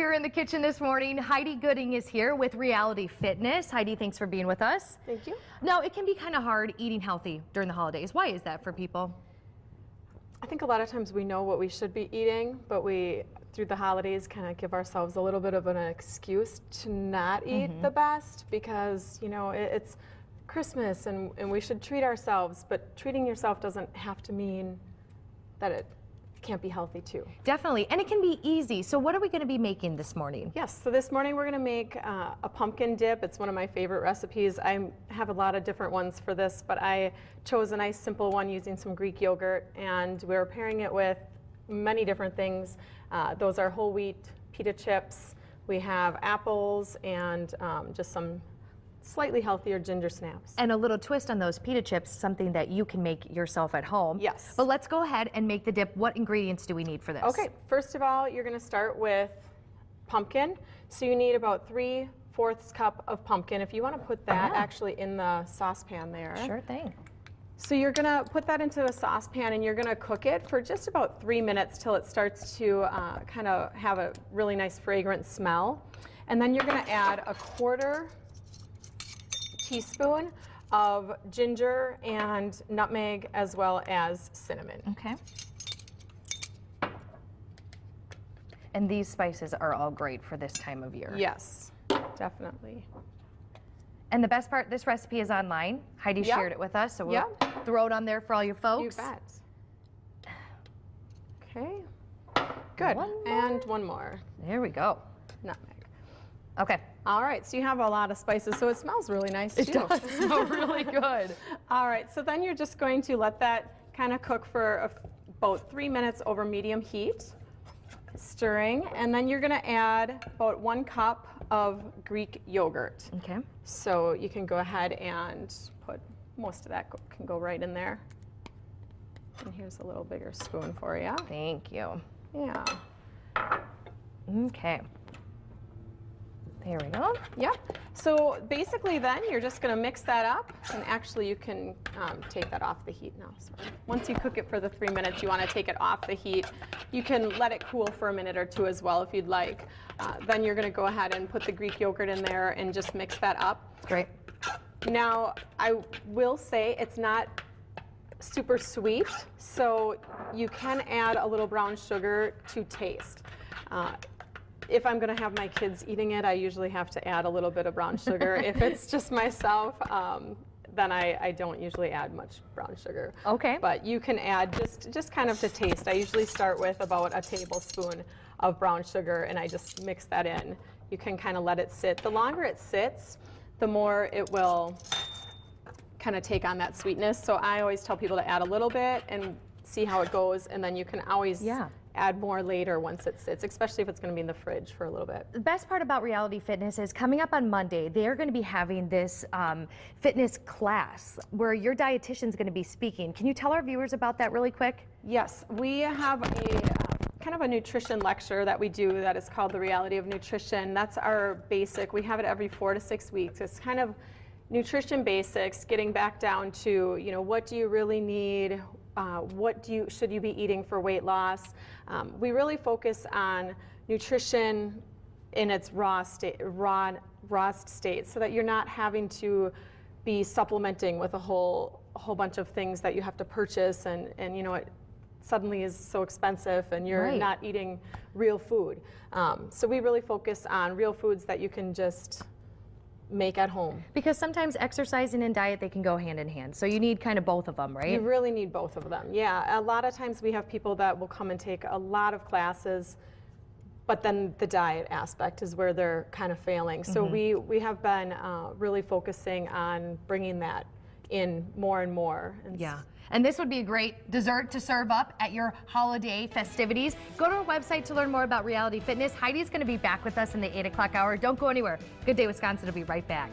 here in the kitchen this morning. Heidi Gooding is here with Reality Fitness. Heidi, thanks for being with us. Thank you. Now, it can be kind of hard eating healthy during the holidays. Why is that for people? I think a lot of times we know what we should be eating, but we, through the holidays, kind of give ourselves a little bit of an excuse to not eat the best because, you know, it's Christmas and we should treat ourselves, but treating yourself doesn't have to mean that it can't be healthy too. Definitely, and it can be easy. So what are we going to be making this morning? Yes, so this morning we're going to make a pumpkin dip. It's one of my favorite recipes. I have a lot of different ones for this, but I chose a nice simple one using some Greek yogurt, and we're pairing it with many different things. Those are whole wheat pita chips. We have apples and just some slightly healthier ginger snaps. And a little twist on those pita chips, something that you can make yourself at home. Yes. But let's go ahead and make the dip. What ingredients do we need for this? Okay, first of all, you're going to start with pumpkin. So you need about 3/4 cup of pumpkin. If you want to put that actually in the saucepan there. Sure thing. So you're going to put that into a saucepan and you're going to cook it for just about 3 minutes till it starts to kind of have a really nice fragrant smell. And then you're going to add a 1/4 teaspoon of ginger and nutmeg as well as cinnamon. Okay. And these spices are all great for this time of year. Yes, definitely. And the best part, this recipe is online. Heidi shared it with us, so we'll throw it on there for all your folks. You bet. Okay, good. And one more. There we go. Nutmeg. Okay. All right, so you have a lot of spices, so it smells really nice too. It does smell really good. All right, so then you're just going to let that kind of cook for about 3 minutes over medium heat, stirring, and then you're going to add about 1 cup of Greek yogurt. Okay. So you can go ahead and put most of that can go right in there. And here's a little bigger spoon for you. Thank you. Yeah. Okay. There we go. Yep. So basically then you're just going to mix that up, and actually you can take that off the heat now. So once you cook it for the 3 minutes, you want to take it off the heat. You can let it cool for a minute or two as well if you'd like. Then you're going to go ahead and put the Greek yogurt in there and just mix that up. Great. Now, I will say it's not super sweet, so you can add a little brown sugar to taste. If I'm going to have my kids eating it, I usually have to add a little bit of brown sugar. If it's just myself, then I don't usually add much brown sugar. Okay. But you can add just kind of to taste. I usually start with about a tablespoon of brown sugar, and I just mix that in. You can kind of let it sit. The longer it sits, the more it will kind of take on that sweetness. So I always tell people to add a little bit and see how it goes, and then you can always add more later once it sits, especially if it's going to be in the fridge for a little bit. The best part about Reality Fitness is coming up on Monday, they're going to be having this fitness class where your dietitian is going to be speaking. Can you tell our viewers about that really quick? Yes, we have a kind of a nutrition lecture that we do that is called The Reality of Nutrition. That's our basic. We have it every 4 to 6 weeks. It's kind of nutrition basics, getting back down to, you know, what do you really need? What should you be eating for weight loss? We really focus on nutrition in its raw state, so that you're not having to be supplementing with a whole bunch of things that you have to purchase, and you know it suddenly is so expensive, and you're not eating real food. So we really focus on real foods that you can just make at home. Because sometimes exercising and diet, they can go hand in hand. So you need kind of both of them, right? You really need both of them. Yeah, a lot of times we have people that will come and take a lot of classes, but then the diet aspect is where they're kind of failing. So we have been really focusing on bringing that in more and more. And this would be a great dessert to serve up at your holiday festivities. Go to our website to learn more about Reality Fitness. Heidi's going to be back with us in the 8 o'clock hour. Don't go anywhere. Good Day Wisconsin will be right back.